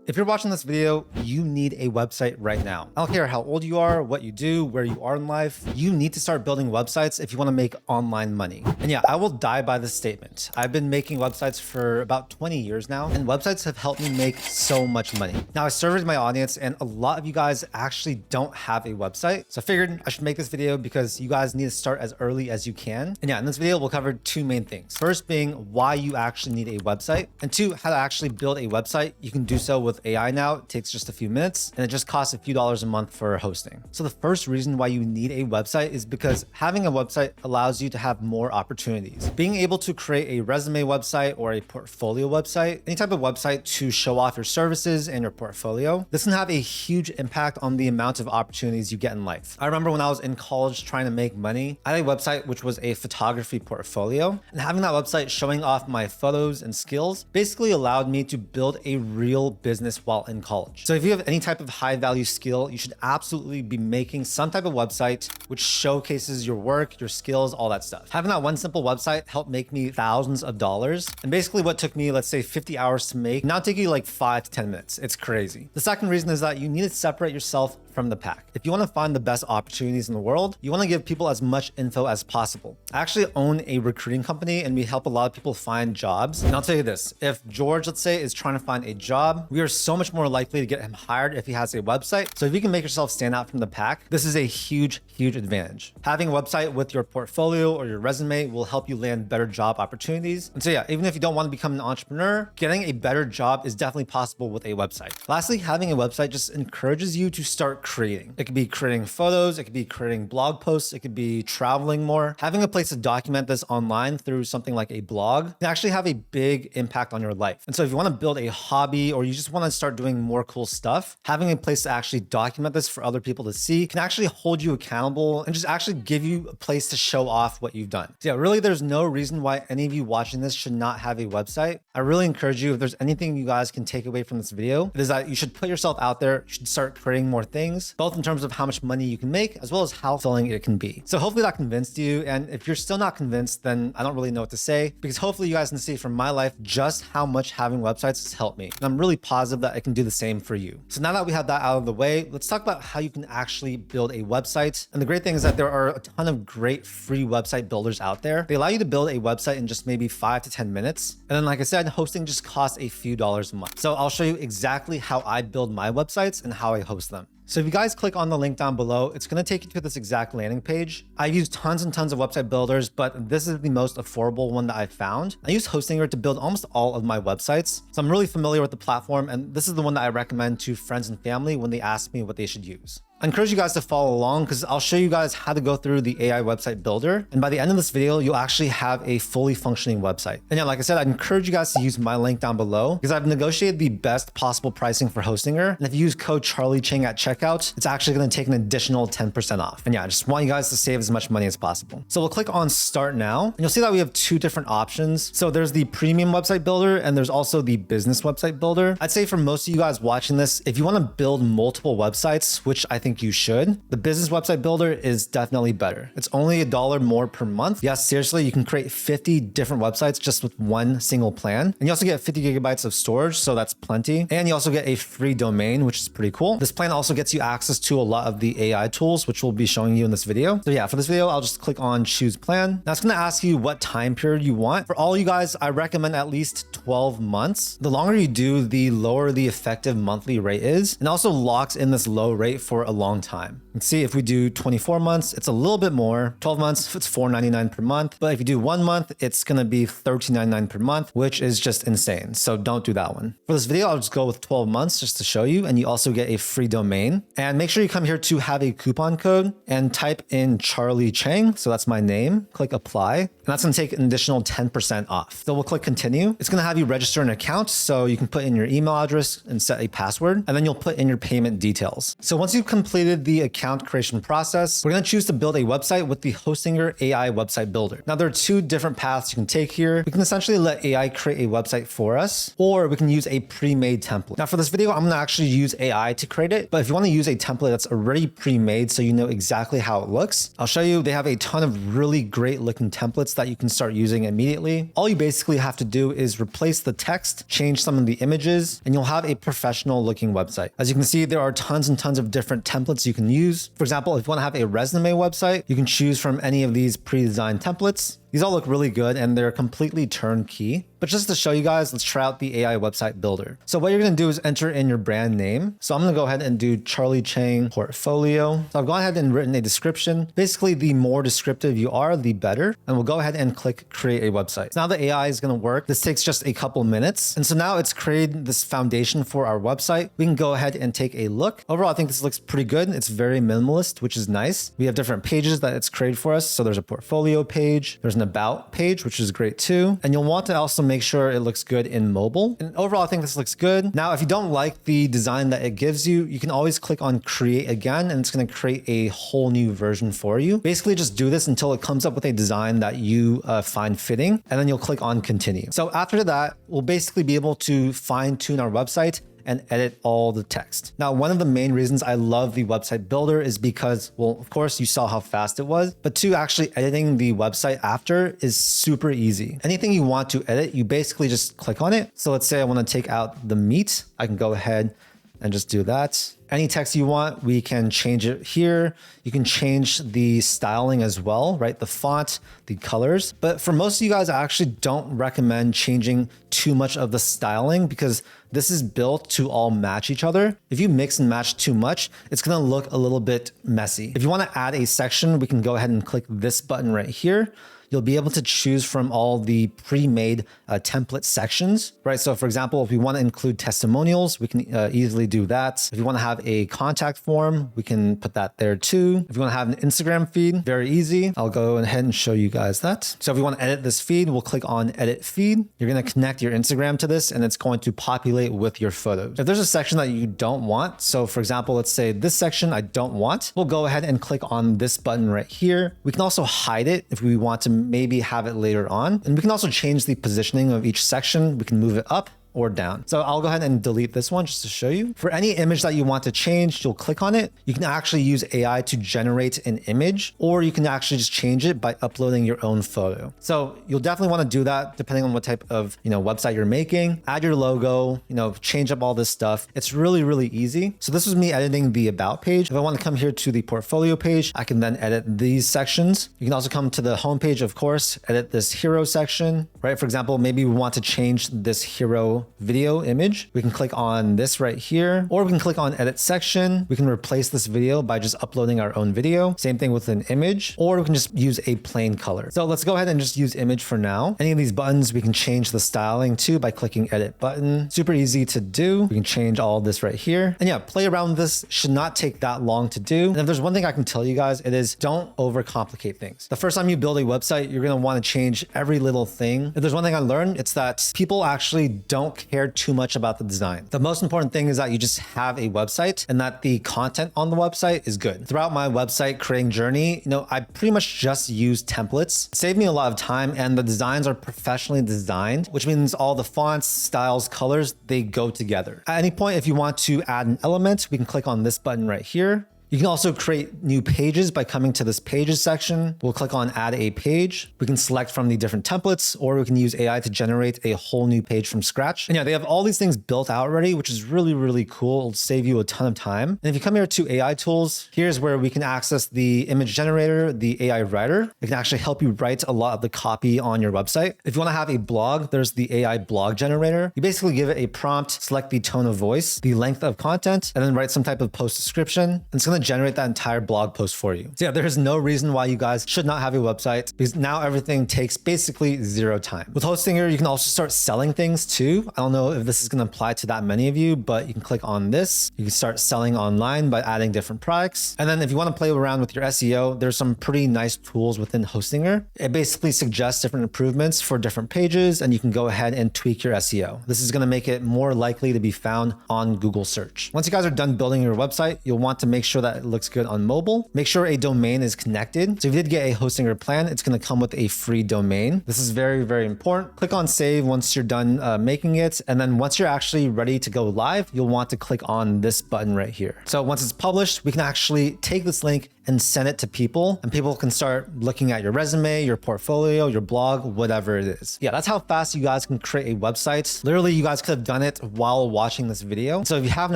If you're watching this video, you need a website right now. I don't care how old you are, what you do, where you are in life, you need to start building websites if you want to make online money. And yeah, I will die by this statement. I've been making websites for about 20 years now, and websites have helped me make so much money. Now, I surveyed my audience, and a lot of you guys actually don't have a website. So I figured I should make this video because you guys need to start as early as you can. And yeah, in this video, we'll cover two main things. First being why you actually need a website, and two, how to actually build a website. You can do so with AI now. It takes just a few minutes and it just costs a few dollars a month for hosting. So the first reason why you need a website is because having a website allows you to have more opportunities. Being able to create a resume website or a portfolio website, any type of website to show off your services and your portfolio, this can have a huge impact on the amount of opportunities you get in life. I remember when I was in college trying to make money, I had a website which was a photography portfolio, and having that website showing off my photos and skills basically allowed me to build a real business while in college. So if you have any type of high value skill, you should absolutely be making some type of website which showcases your work, your skills, all that stuff. Having that one simple website helped make me thousands of dollars. And basically what took me, let's say 50 hours to make, now take you like 5 to 10 minutes. It's crazy. The second reason is that you need to separate yourself from the pack. If you want to find the best opportunities in the world, you want to give people as much info as possible. I actually own a recruiting company and we help a lot of people find jobs. And I'll tell you this, if George, let's say, is trying to find a job, we are so much more likely to get him hired if he has a website. So if you can make yourself stand out from the pack, this is a huge advantage. Having a website with your portfolio or your resume will help you land better job opportunities. And so yeah, even if you don't want to become an entrepreneur, getting a better job is definitely possible with a website. Lastly, having a website just encourages you to start creating. It could be creating photos, it could be creating blog posts, it could be traveling more. Having a place to document this online through something like a blog can actually have a big impact on your life. And so if you want to build a hobby or you just want to start doing more cool stuff, having a place to actually document this for other people to see can actually hold you accountable and just actually give you a place to show off what you've done. So yeah, really there's no reason why any of you watching this should not have a website. I really encourage you, if there's anything you guys can take away from this video, it is that you should put yourself out there, you should start creating more things, both in terms of how much money you can make, as well as how fulfilling it can be. So hopefully that convinced you. And if you're still not convinced, then I don't really know what to say, because hopefully you guys can see from my life just how much having websites has helped me. And I'm really positive that I can do the same for you. So now that we have that out of the way, let's talk about how you can actually build a website. And the great thing is that there are a ton of great free website builders out there. They allow you to build a website in just maybe 5 to 10 minutes. And then, like I said, hosting just costs a few dollars a month. So I'll show you exactly how I build my websites and how I host them. So if you guys click on the link down below, it's going to take you to this exact landing page. I've used tons and tons of website builders, but this is the most affordable one that I've found. I use Hostinger to build almost all of my websites. So I'm really familiar with the platform, and this is the one that I recommend to friends and family when they ask me what they should use. I encourage you guys to follow along because I'll show you guys how to go through the AI website builder. And by the end of this video, you'll actually have a fully functioning website. And yeah, like I said, I'd encourage you guys to use my link down below because I've negotiated the best possible pricing for Hostinger. And if you use code Chang at checkout, it's actually going to take an additional 10% off. And yeah, I just want you guys to save as much money as possible. So we'll click on start now and you'll see that we have two different options. So there's the premium website builder and there's also the business website builder. I'd say for most of you guys watching this, if you want to build multiple websites, which I think you should, the business website builder is definitely better. It's only $1 more per month. Yes, seriously, you can create 50 different websites just with one single plan. And you also get 50 gigabytes of storage, so that's plenty. And you also get a free domain, which is pretty cool. This plan also gets you access to a lot of the AI tools, which we'll be showing you in this video. So yeah, for this video, I'll just click on choose plan. Now it's going to ask you what time period you want. For all you guys, I recommend at least 12 months. The longer you do, the lower the effective monthly rate is, and also locks in this low rate for a long time. And see, if we do 24 months, it's a little bit more. 12 months, it's $4.99 per month. But if you do 1 month, it's going to be $13.99 per month, which is just insane. So don't do that one. For this video, I'll just go with 12 months just to show you. And you also get a free domain. And make sure you come here to have a coupon code and type in Charlie Chang. So that's my name. Click apply. And that's going to take an additional 10% off. So we'll click continue. It's going to have you register an account. So you can put in your email address and set a password. And then you'll put in your payment details. So once you've completed completed the account creation process, we're going to choose to build a website with the Hostinger AI website builder. Now, there are two different paths you can take here. We can essentially let AI create a website for us, or we can use a pre-made template. Now, for this video, I'm going to actually use AI to create it, but if you want to use a template that's already pre-made so you know exactly how it looks, I'll show you. They have a ton of really great looking templates that you can start using immediately. All you basically have to do is replace the text, change some of the images, and you'll have a professional looking website. As you can see, there are tons and tons of different templates you can use. For example, if you want to have a resume website, you can choose from any of these pre-designed templates. These all look really good and they're completely turnkey. But just to show you guys, let's try out the AI website builder. So what you're going to do is enter in your brand name. So I'm going to go ahead and do Charlie Chang portfolio. So I've gone ahead and written a description. Basically, the more descriptive you are, the better. And we'll go ahead and click create a website. So now the AI is going to work. This takes just a couple minutes. And so now it's created this foundation for our website. We can go ahead and take a look. Overall, I think this looks pretty good. It's very minimalist, which is nice. We have different pages that it's created for us. So there's a portfolio page. There's an about page, which is great too. And you'll want to also make sure it looks good in mobile. And overall, I think this looks good. Now, if you don't like the design that it gives you, you can always click on create again, and it's going to create a whole new version for you. Basically, just do this until it comes up with a design that you find fitting, and then you'll click on continue. So after that, we'll basically be able to fine tune our website and edit all the text. Now, one of the main reasons I love the website builder is because, well, of course you saw how fast it was, but two, actually editing the website after is super easy. Anything you want to edit, you basically just click on it. So let's say I want to take out the meat. I can go ahead and just do that. Any text you want, we can change it here. You can change the styling as well, right? The font, the colors. But for most of you guys, I actually don't recommend changing too much of the styling because this is built to all match each other. If you mix and match too much, it's gonna look a little bit messy. If you wanna add a section, we can go ahead and click this button right here. You'll be able to choose from all the pre-made template sections, right? So for example, if we want to include testimonials, we can easily do that. If you want to have a contact form, we can put that there too. If you want to have an Instagram feed, very easy. I'll go ahead and show you guys that. So if you want to edit this feed, we'll click on edit feed. You're going to connect your Instagram to this and it's going to populate with your photos. If there's a section that you don't want, so for example, let's say this section I don't want, we'll go ahead and click on this button right here. We can also hide it if we want to maybe have it later on. And we can also change the positioning of each section. We can move it up or down. So I'll go ahead and delete this one just to show you. For any image that you want to change, you'll click on it. You can actually use AI to generate an image, or you can actually just change it by uploading your own photo. So you'll definitely want to do that depending on what type of, website you're making. Add your logo, change up all this stuff. It's really, really easy. So this was me editing the about page. If I want to come here to the portfolio page, I can then edit these sections. You can also come to the home page, of course, edit this hero section, right? For example, maybe we want to change this hero video image. We can click on this right here, or we can click on edit section. We can replace this video by just uploading our own video. Same thing with an image, or we can just use a plain color. So let's go ahead and just use image for now. Any of these buttons, we can change the styling too by clicking edit button. Super easy to do. We can change all this right here. And yeah, play around with this. Should not take that long to do. And if there's one thing I can tell you guys, it is don't overcomplicate things. The first time you build a website, you're going to want to change every little thing. If there's one thing I learned, it's that people actually don't care too much about the design. The most important thing is that you just have a website and that the content on the website is good. Throughout my website creating journey, I pretty much just use templates. It saved me a lot of time, and the designs are professionally designed, which means all the fonts, styles, colors, they go together. At any point, if you want to add an element, we can click on this button right here. You can also create new pages by coming to this pages section. We'll click on add a page. We can select from the different templates, or we can use AI to generate a whole new page from scratch. And yeah, they have all these things built out already, which is really, really cool. It'll save you a ton of time. And if you come here to AI tools, here's where we can access the image generator, the AI writer. It can actually help you write a lot of the copy on your website. If you want to have a blog, there's the AI blog generator. You basically give it a prompt, select the tone of voice, the length of content, and then write some type of post description. And it's going to generate that entire blog post for you. So yeah, there is no reason why you guys should not have a website, because now everything takes basically zero time. With Hostinger, you can also start selling things too. I don't know if this is going to apply to that many of you, but you can click on this. You can start selling online by adding different products. And then if you want to play around with your SEO, there's some pretty nice tools within Hostinger. It basically suggests different improvements for different pages, and you can go ahead and tweak your SEO. This is going to make it more likely to be found on Google search. Once you guys are done building your website, you'll want to make sure that that it looks good on mobile. Make sure a domain is connected. So if you did get a Hostinger plan, it's going to come with a free domain. This is very, very important. Click on save once you're done making it. And then once you're actually ready to go live, you'll want to click on this button right here. So once it's published, we can actually take this link and send it to people, and people can start looking at your resume, your portfolio, your blog, whatever it is. Yeah, that's how fast you guys can create a website. Literally, you guys could have done it while watching this video. So if you haven't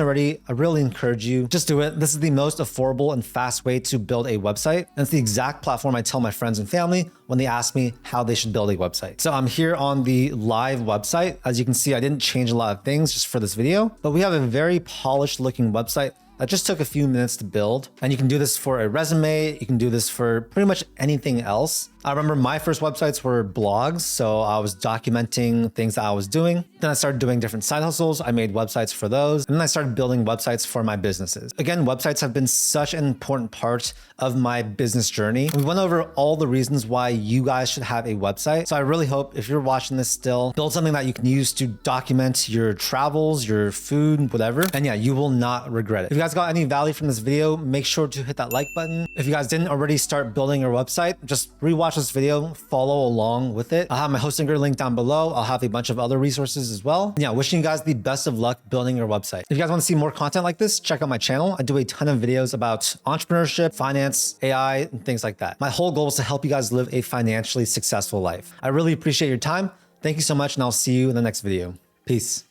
already, I really encourage you, just do it. This is the most affordable and fast way to build a website. And it's the exact platform I tell my friends and family when they ask me how they should build a website. So I'm here on the live website. As you can see, I didn't change a lot of things just for this video, but we have a very polished looking website that just took a few minutes to build. And you can do this for a resume. You can do this for pretty much anything else. I remember my first websites were blogs. So I was documenting things that I was doing. Then I started doing different side hustles. I made websites for those. And then I started building websites for my businesses. Again, websites have been such an important part of my business journey. We went over all the reasons why you guys should have a website. So I really hope if you're watching this still, build something that you can use to document your travels, your food, whatever. And yeah, you will not regret it. If you guys got any value from this video, make sure to hit that like button. If you guys didn't already start building your website, just rewatch this video, follow along with it. I'll have my Hostinger link down below. I'll have a bunch of other resources as well. Yeah, wishing you guys the best of luck building your website. If you guys want to see more content like this, check out my channel. I do a ton of videos about entrepreneurship, finance, AI, and things like that. My whole goal is to help you guys live a financially successful life. I really appreciate your time. Thank you so much, and I'll see you in the next video. Peace.